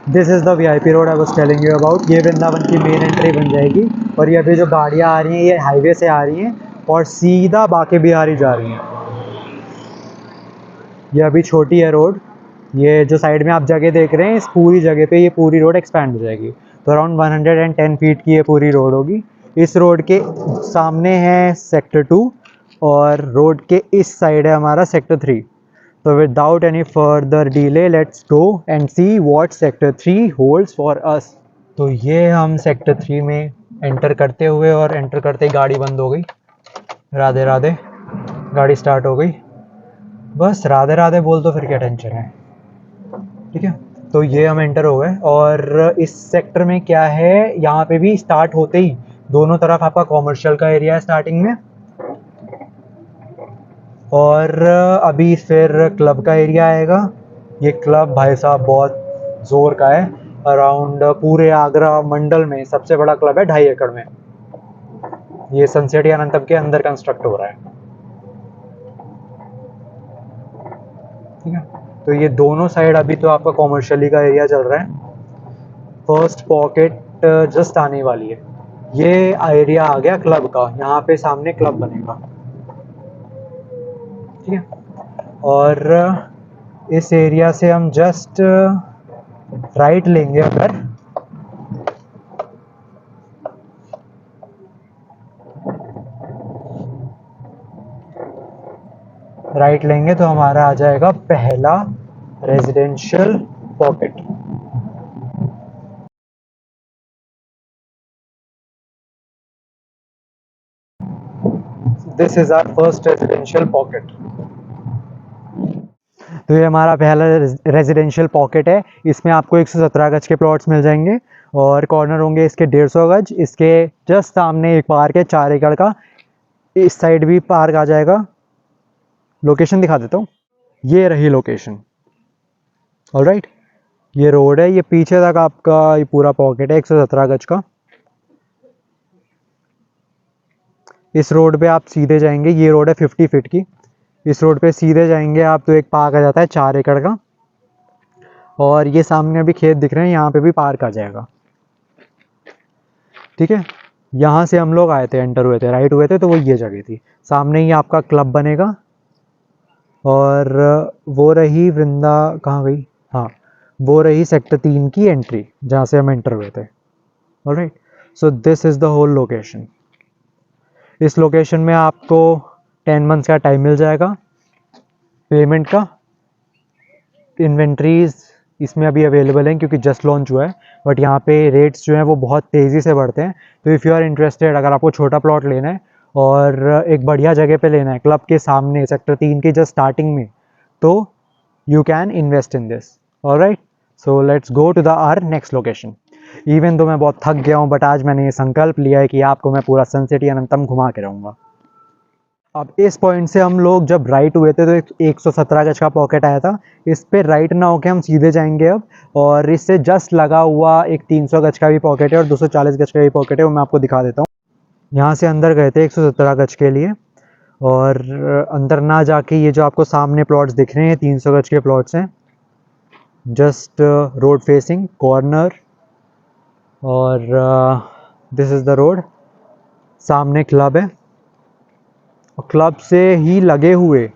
This is the VIP road I was telling you about. ये वृंदावन की मेन एंट्री बन जाएगी और ये अभी जो गाड़ियाँ आ रही हैं ये हाईवे से आ रही हैं और सीधा बांके बिहारी जा रही हैं। ये अभी छोटी है रोड। ये जो साइड में आप जगह देख रहे हैं इस पूरी जगह पे ये पूरी रोड एक्सपैंड हो जाएगी। तो अराउंड 110 फीट की ये पूरी रोड होगी। इस रोड के सामने है सेक्टर 2 और रोड के इस साइड है हमारा सेक्टर 3। तो without any further delay let's go and see what sector 3 holds for us. तो ये हम सेक्टर 3 में एंटर करते हुए और एंटर करते ही गाड़ी बंद हो गई। राधे राधे। गाड़ी स्टार्ट हो गई। बस राधे राधे बोल तो फिर क्या टेंशन है। ठीक है, तो ये हम एंटर हो गए और इस सेक्टर में क्या है, यहाँ पे भी स्टार्ट होते ही दोनों तरफ आपका कॉमर्शियल का एरिया है स्टार्टिंग में और अभी फिर क्लब का एरिया आएगा। ये क्लब भाई साहब बहुत जोर का है। अराउंड पूरे आगरा मंडल में सबसे बड़ा क्लब है 2.5 एकड़ में। ये सनसेट अनंतम के अंदर कंस्ट्रक्ट हो रहा है। ठीक है, तो ये दोनों साइड अभी तो आपका कॉमर्शियली का एरिया चल रहा है। फर्स्ट पॉकेट जस्ट आने वाली है। ये एरिया आ गया क्लब का। यहाँ पे सामने क्लब बनेगा। ठीक है, और इस एरिया से हम जस्ट राइट लेंगे। अगर राइट लेंगे तो हमारा आ जाएगा पहला residential pocket. This is our first residential pocket. तो ये हमारा पहला रेजिडेंशियल पॉकेट है। इसमें आपको 117 गज के प्लॉट्स मिल जाएंगे और कॉर्नर होंगे इसके 150 गज। इसके जस्ट सामने एक पार्क है 4 एकड़ का। इस साइड भी पार्क आ जाएगा। लोकेशन दिखा देता हूँ। ये रही लोकेशन। ऑलराइट, ये रोड है। ये पीछे तक आपका ये पूरा पॉकेट है 117 गज का। इस रोड पे आप सीधे जाएंगे। ये रोड है 50 फीट की। इस रोड पे सीधे जाएंगे आप तो एक पार्क आ जाता है 4 एकड़ का और ये सामने अभी खेत दिख रहे हैं, यहाँ पे भी पार्क आ जाएगा। ठीक है, यहाँ से हम लोग आए थे, एंटर हुए थे, राइट हुए थे, तो वो ये जगह थी। सामने ही आपका क्लब बनेगा और वो रही वृंदा, कहाँ गई, हाँ, वो रही सेक्टर 3 की एंट्री जहाँ से हम एंटर हुए थे। Alright, so this is the whole location. इस लोकेशन में आपको 10 मंथ्स का टाइम मिल जाएगा पेमेंट का। इन्वेंट्रीज इसमें अभी अवेलेबल हैं क्योंकि जस्ट लॉन्च हुआ है, बट यहाँ पे रेट्स जो हैं वो बहुत तेज़ी से बढ़ते हैं। तो इफ़ यू आर इंटरेस्टेड, अगर आपको छोटा प्लॉट लेना है और एक बढ़िया जगह पे लेना है क्लब के सामने सेक्टर 3 की जस्ट स्टार्टिंग में, तो you can invest in this. Alright, so let's go to the our next location. Even तो मैं बहुत थक गया हूँ बट आज मैंने ये संकल्प लिया है कि आपको मैं पूरा सन सिटी अनंतम घुमा के रहूँगा। अब इस पॉइंट से हम लोग जब राइट हुए थे तो 117 गज का पॉकेट आया था। इस पे राइट ना होके हम सीधे जाएंगे अब, और इससे जस्ट लगा हुआ एक 300 गज का भी पॉकेट है और 240 गज का भी पॉकेट है, वो मैं आपको दिखा देता हूँ। यहाँ से अंदर गए थे 117 गज के लिए और अंदर ना जाके ये जो आपको सामने प्लॉट्स दिख रहे हैं 300 गज के प्लॉट्स हैं, जस्ट रोड फेसिंग कॉर्नर, और दिस इज़ द रोड। सामने क्लब है और क्लब से ही लगे हुए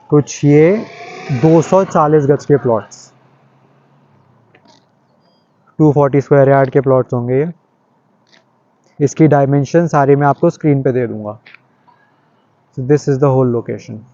कुछ ये 240 गज के प्लॉट्स, 240 स्क्वायर यार्ड के प्लॉट्स होंगे ये। इसकी डायमेंशन सारी मैं आपको स्क्रीन पे दे दूंगा। So this is the whole location.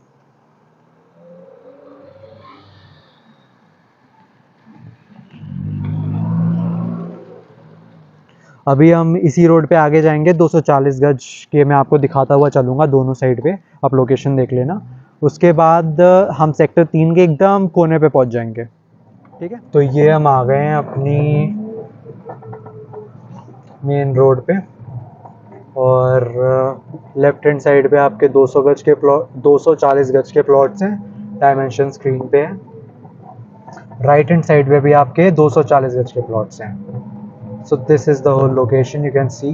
अभी हम इसी रोड पे आगे जाएंगे। 240 गज के मैं आपको दिखाता हुआ चलूँगा दोनों साइड पे, आप लोकेशन देख लेना। उसके बाद हम सेक्टर 3 के एकदम कोने पे पहुंच जाएंगे। ठीक है, तो ये हम आ गए हैं अपनी मेन रोड पे और लेफ्ट हैंड साइड पे आपके 200 गज के प्लॉट, 240 गज के प्लॉट्स हैं, डायमेंशन स्क्रीन पे है। राइट हैंड साइड पे भी आपके 240 गज के प्लॉट्स हैं। So this is the whole location, you can see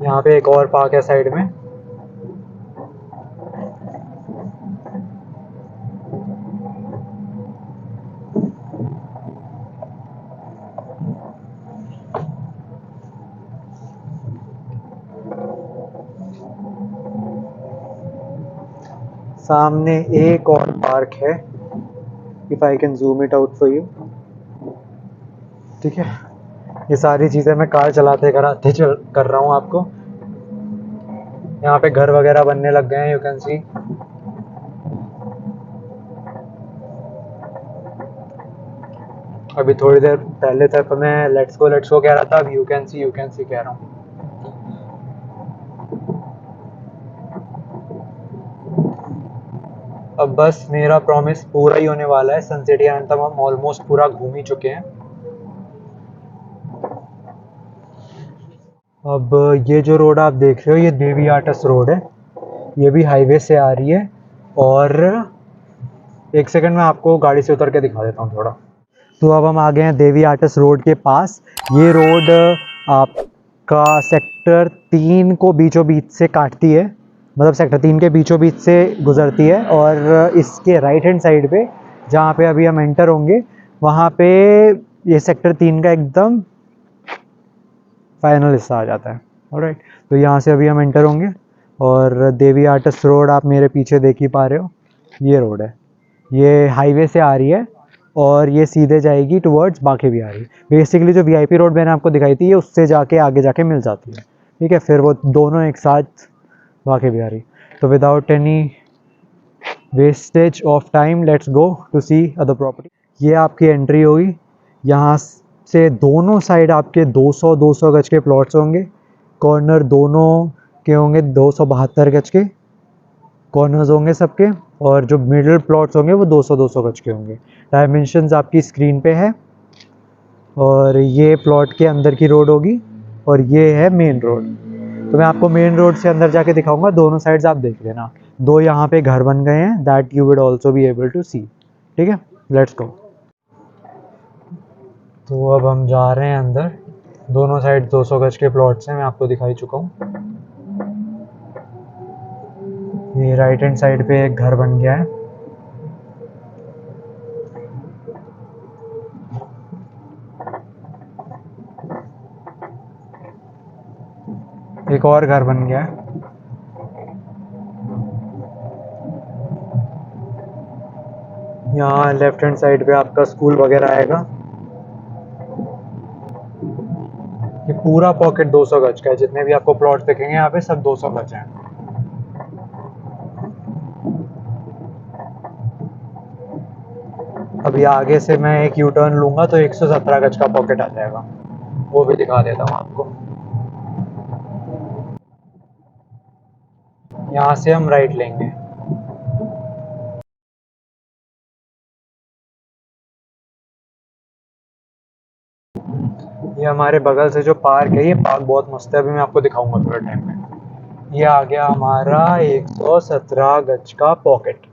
यहाँ पे एक और पार्क है साइड में। सामने एक और पार्क है, if I can zoom it out for you. ठीक है, ये सारी चीज़ें मैं कार चलाते कराते चल कर रहा हूँ आपको। यहाँ पे घर वगैरह बनने लग गए हैं, यू कैन सी। अभी थोड़ी देर पहले तक मैं लेट्स गो कह रहा था, अब यू कैन सी कह रहा हूँ। अब बस मेरा प्रॉमिस पूरा ही होने वाला है। सन सिटी एंथम हम ऑलमोस्ट पूरा घूम ही चुके हैं। अब ये जो रोड आप देख रहे हो, ये देवी आर्टस रोड है। ये भी हाईवे से आ रही है। और एक सेकंड में आपको गाड़ी से उतर के दिखा देता हूँ थोड़ा। तो अब हम आ गए हैं देवी आर्टस रोड के पास। ये रोड आपका सेक्टर 3 को बीचों बीच से काटती है, मतलब सेक्टर 3 के बीचों बीच से गुजरती है। और इसके राइट हैंड साइड पे, जहाँ पे अभी हम एंटर होंगे, वहाँ पे ये सेक्टर 3 का एकदम फाइनल हिस्सा आ जाता है। ऑलराइट, तो यहाँ से अभी हम एंटर होंगे। और देवी आर्टस रोड आप मेरे पीछे देख ही पा रहे हो, ये रोड है। ये हाईवे से आ रही है और ये सीधे जाएगी टुवर्ड्स बांके बिहारी। बेसिकली जो वीआईपी रोड मैंने आपको दिखाई थी, ये उससे जाके आगे जाके मिल जाती है। ठीक है, फिर वो दोनों एक साथ बांके बिहारी। तो without any wastage of time, let's go to see other property. ये आपकी एंट्री होगी। यहाँ से दोनों साइड आपके 200 गज के प्लॉट्स होंगे। कॉर्नर दोनों के होंगे 272 गज के कॉर्नर्स होंगे सबके। और जो मिडिल प्लॉट्स होंगे वो 200 गज के होंगे। डायमेंशंस आपकी स्क्रीन पे है। और ये प्लॉट के अंदर की रोड होगी और ये है मेन रोड। तो मैं आपको मेन रोड से अंदर जाके दिखाऊंगा, दोनों साइड्स आप देख लेना। दो यहाँ पे घर बन गए हैं, that you would also be able to see. ठीक है, लेट्स गो। तो अब हम जा रहे हैं अंदर। दोनों साइड 200 गज के प्लॉट्स हैं, मैं आपको दिखाई चुका हूँ। ये राइट हैंड साइड पे एक घर बन गया है। एक और घर बन गया है। यहाँ लेफ्ट हैंड साइड पे आपका स्कूल वगैरह आएगा। ये पूरा पॉकेट 200 गज का है। जितने भी आपको प्लॉट दिखेंगे यहाँ पे सब 200 गज हैं। अभी आगे से मैं एक यू टर्न लूँगा तो 117 गज का पॉकेट आ जाएगा, वो भी दिखा देता हूँ आपको। यहाँ से हम राइट लेंगे। ये हमारे बगल से जो पार्क है, ये पार्क बहुत मस्त है, अभी मैं आपको दिखाऊंगा थोड़े टाइम में। ये आ गया हमारा 117 गज का पॉकेट।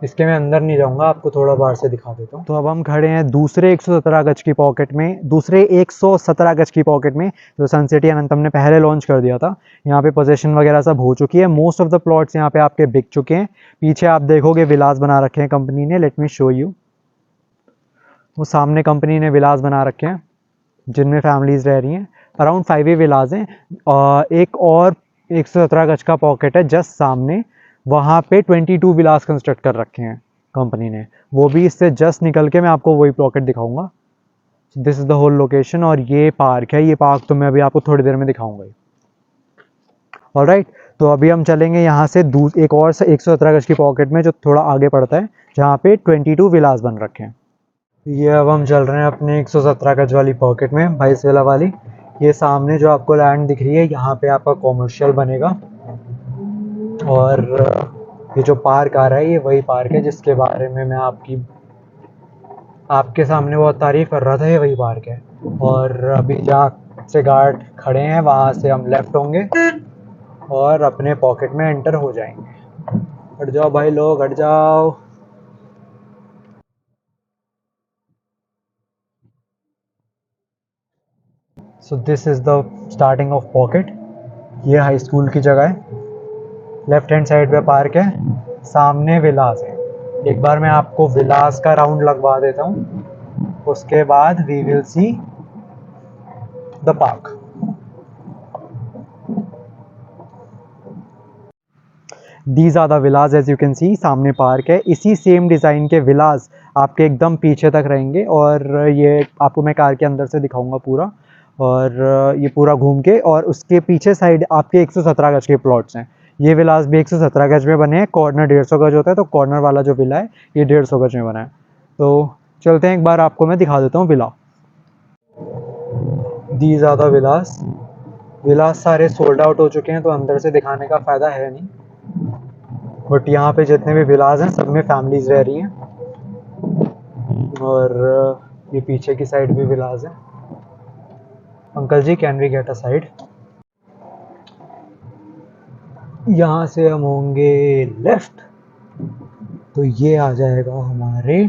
इसके मैं अंदर नहीं जाऊंगा, आपको थोड़ा बाहर से दिखा देता हूँ। तो अब हम खड़े हैं दूसरे 117 गज की पॉकेट में, दूसरे 117 गज की पॉकेट में, जो सन सिटी अनंतम ने पहले लॉन्च कर दिया था। यहाँ पे पोजीशन वगैरह सब हो चुकी है। मोस्ट ऑफ द प्लॉट्स यहाँ पे आपके बिक चुके हैं। पीछे आप देखोगे विलास बना रखे हैं कंपनी ने, लेट मी शो यू। वो सामने कंपनी ने विलास बना रखे हैं जिनमें फैमिलीज रह रही हैं। अराउंड 5 ही विलास हैं। एक और 117 गज का पॉकेट है जस्ट सामने, वहाँ पे 22 विलास कंस्ट्रक्ट कर रखे हैं कंपनी ने। वो भी इससे जस्ट निकल के मैं आपको वही पॉकेट दिखाऊंगा। This is the whole location. और ये पार्क है, ये पार्क तो मैं अभी आपको थोड़ी देर में दिखाऊंगा ही। ऑलराइट, तो अभी हम चलेंगे यहाँ से एक और 117 गज की पॉकेट में, जो थोड़ा आगे पड़ता है, जहाँ पे 22 विलास बन रखे हैं। ये अब हम चल रहे हैं अपने 117 गज वाली पॉकेट में, 22 विला वाली। ये सामने जो आपको लैंड दिख रही है, यहाँ पे आपका कॉमर्शियल बनेगा। और ये जो पार्क आ रहा है, ये वही पार्क है जिसके बारे में मैं आपके सामने बहुत तारीफ कर रहा था। ये वही पार्क है। और अभी जहाँ से गार्ड खड़े हैं, वहाँ से हम लेफ्ट होंगे और अपने पॉकेट में एंटर हो जाएंगे। हट जाओ भाई लोग, हट जाओ। So this is the starting of pocket. ये हाई स्कूल की जगह है, लेफ्ट हैंड साइड पे पार्क है, सामने विलास है। एक बार मैं आपको विलास का राउंड लगवा देता हूँ, उसके बाद we will see the park. These are the villas, as you can see सामने पार्क है। इसी सेम डिज़ाइन के विलास आपके एकदम पीछे तक रहेंगे, और ये आपको मैं कार के अंदर से दिखाऊंगा पूरा, और ये पूरा घूम के। और उसके पीछे साइड आपके 117 गज के प्लॉट्स हैं। ये विलास भी 117 गज में बने हैं। कॉर्नर 150 गज होता है, तो कॉर्नर वाला जो विला है ये 150 गज में बना है। तो चलते हैं, एक बार आपको मैं दिखा देता हूँ विला। दीज आर द विलास। विलास सारे सोल्ड आउट हो चुके हैं, तो अंदर से दिखाने का फ़ायदा है नहीं, बट यहाँ पे जितने भी विलास हैं सब में फैमिलीज रह रही हैं। और ये पीछे की साइड भी विलास है। Uncle ji, can we get a side? यहाँ से हम होंगे लेफ्ट, तो ये आ जाएगा हमारे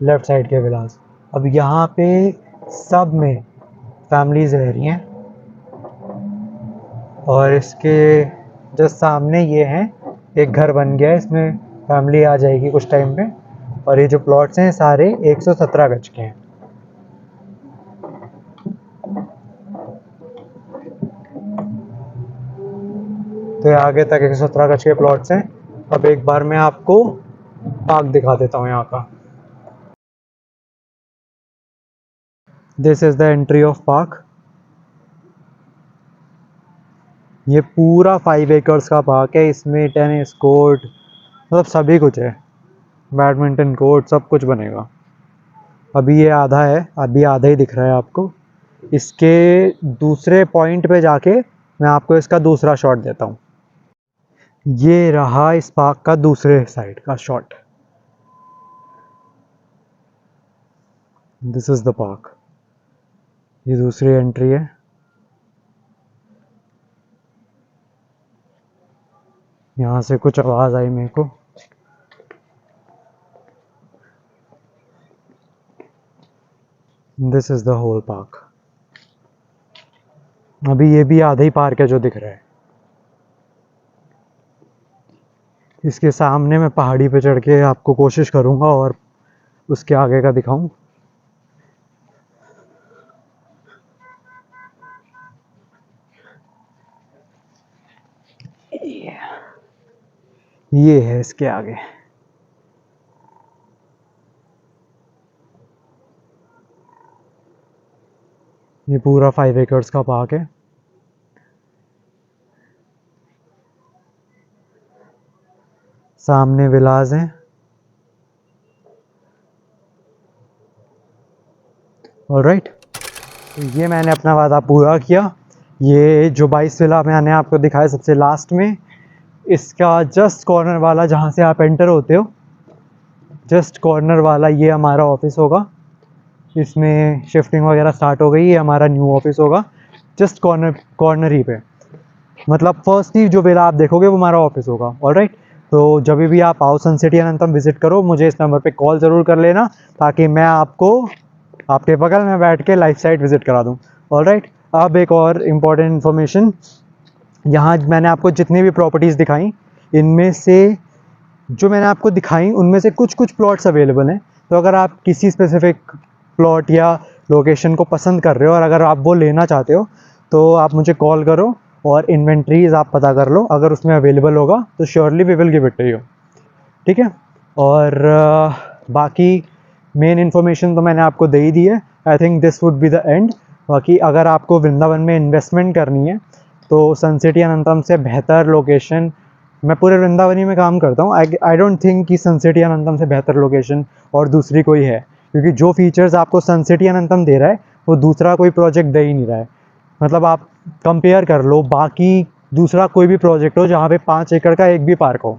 लेफ्ट साइड के विलास। अब यहाँ पे सब में फैमिलीज रह रही हैं, और इसके जस्ट सामने ये हैं, एक घर बन गया है, इसमें फैमिली आ जाएगी कुछ टाइम पे। और ये जो प्लॉट्स हैं सारे 117 गज के हैं। तो ये आगे तक 117 गज के प्लॉट्स हैं। अब एक बार मैं आपको पार्क दिखा देता हूँ यहाँ का। This is the entry of park. ये पूरा 5 एकर्स का पार्क है। इसमें टेनिस कोर्ट, मतलब सभी कुछ है, बैडमिंटन कोर्ट, सब कुछ बनेगा। अभी ये आधा है, अभी आधा ही दिख रहा है आपको। इसके दूसरे पॉइंट पे जाके मैं आपको इसका दूसरा शॉट देता हूँ। ये रहा इस पार्क का दूसरे साइड का shot. This is the park. ये दूसरी एंट्री है। यहाँ से कुछ आवाज़ आई मेरे को। This is the whole park. अभी ये भी आधा ही पार्क है जो दिख रहा है। इसके सामने मैं पहाड़ी पे चढ़ के आपको कोशिश करूँगा और उसके आगे का दिखाऊं। ये है इसके आगे। ये पूरा 5 एकर्स का पार्क है। सामने विलास हैं। ऑलराइट, तो ये मैंने अपना वादा पूरा किया। ये जो 22 विला मैंने आपको दिखाया सबसे लास्ट में, इसका जस्ट कॉर्नर वाला जहाँ से आप एंटर होते हो, जस्ट कॉर्नर वाला ये हमारा ऑफिस होगा। इसमें शिफ्टिंग वगैरह स्टार्ट हो गई, ये हमारा न्यू ऑफिस होगा जस्ट कॉर्नर ही पे। मतलब फर्स्ट ही जो विला आप देखोगे वो हमारा ऑफिस होगा। ऑलराइट, तो जब भी आप आओ सन सिटी अनंतम विजिट करो, मुझे इस नंबर पे कॉल ज़रूर कर लेना, ताकि मैं आपको आपके बगल में बैठ के लाइव साइट विजिट करा दूँ। ऑलराइट, अब एक और इम्पॉर्टेंट इन्फॉर्मेशन, यहाँ मैंने आपको जितनी भी प्रॉपर्टीज़ दिखाई, इनमें से जो मैंने आपको दिखाई उनमें से कुछ कुछ प्लॉट्स अवेलेबल हैं। तो अगर आप किसी स्पेसिफिक प्लॉट या लोकेशन को पसंद कर रहे हो और अगर आप वो लेना चाहते हो, तो आप मुझे कॉल करो और इन्वेंट्रीज आप पता कर लो। अगर उसमें अवेलेबल होगा तो surely we will give it to you. ठीक है, और बाकी मेन इन्फॉर्मेशन तो मैंने आपको दे ही दी है। I think this would be the end. बाकी अगर आपको वृंदावन में इन्वेस्टमेंट करनी है तो सन सिटी अनंतम से बेहतर लोकेशन, मैं पूरे वृंदावनी में काम करता हूँ, आई डोंट थिंक कि सन सिटी अनंतम से बेहतर लोकेशन और दूसरी कोई है। क्योंकि जो फीचर्स आपको सन सिटी अनंतम दे रहा है वो दूसरा कोई प्रोजेक्ट दे ही नहीं रहा है। मतलब आप कंपेयर कर लो, बाकी दूसरा कोई भी प्रोजेक्ट हो जहाँ पे 5 एकड़ का एक भी पार्क हो,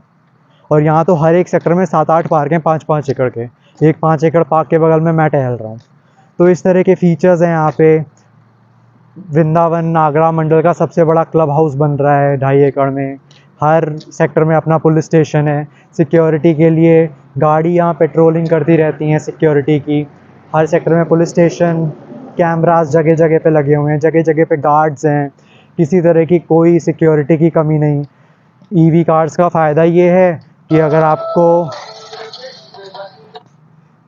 और यहाँ तो हर एक सेक्टर में 7-8 पार्क हैं 5-5 एकड़ के। एक 5 एकड़ पार्क के बगल में मैं टहल रहा हूँ। तो इस तरह के फीचर्स हैं यहाँ पे। वृंदावन नागरा मंडल का सबसे बड़ा क्लब हाउस बन रहा है 2.5 एकड़ में। हर सेक्टर में अपना पुलिस स्टेशन है। सिक्योरिटी के लिए गाड़ी यहाँ पेट्रोलिंग करती रहती हैं सिक्योरिटी की। हर सेक्टर में पुलिस स्टेशन, कैमरास जगह जगह पे लगे हुए हैं, जगह जगह पे गार्ड्स हैं, किसी तरह की कोई सिक्योरिटी की कमी नहीं। ईवी कार्स का फ़ायदा ये है कि अगर आपको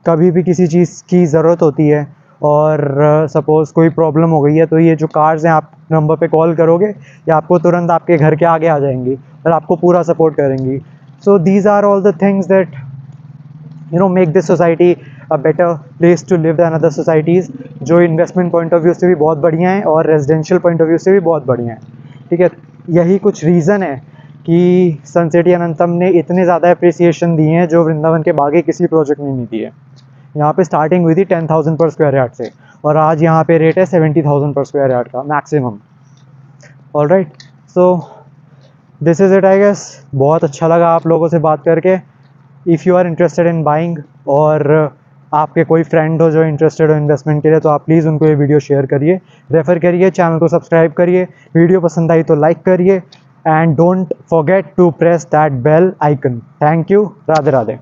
कभी भी किसी चीज़ की ज़रूरत होती है और सपोज़ कोई प्रॉब्लम हो गई है, तो ये जो कार्स हैं, आप नंबर पे कॉल करोगे या आपको तुरंत आपके घर के आगे आ जाएंगी और आपको पूरा सपोर्ट करेंगी। So these are all the things that make this society a better place to live than other societies, जो इन्वेस्टमेंट पॉइंट ऑफ व्यू से भी बहुत बढ़िया हैं और रेजिडेंशियल पॉइंट ऑफ व्यू से भी बहुत बढ़िया हैं। ठीक है, यही कुछ रीज़न है कि सन सिटी अनंतम ने इतने ज़्यादा अप्रिसिएशन दिए हैं जो वृंदावन के बाकी किसी प्रोजेक्ट में नहीं दिए। यहाँ पे स्टार्टिंग हुई थी 10,000 पर स्क्वायर यार्ड से और आज यहाँ पे रेट है 70,000 पर स्क्वायर यार्ड का maximum. Alright, so this is it I guess. बहुत अच्छा लगा आप लोगों से बात करके। If you are interested in buying और आपके कोई फ्रेंड हो जो इंटरेस्टेड हो इन्वेस्टमेंट के लिए, तो आप प्लीज़ उनको ये वीडियो शेयर करिए, रेफ़र करिए, चैनल को सब्सक्राइब करिए, वीडियो पसंद आई तो लाइक करिए and don't forget to press that bell icon. Thank you, Radhe Radhe.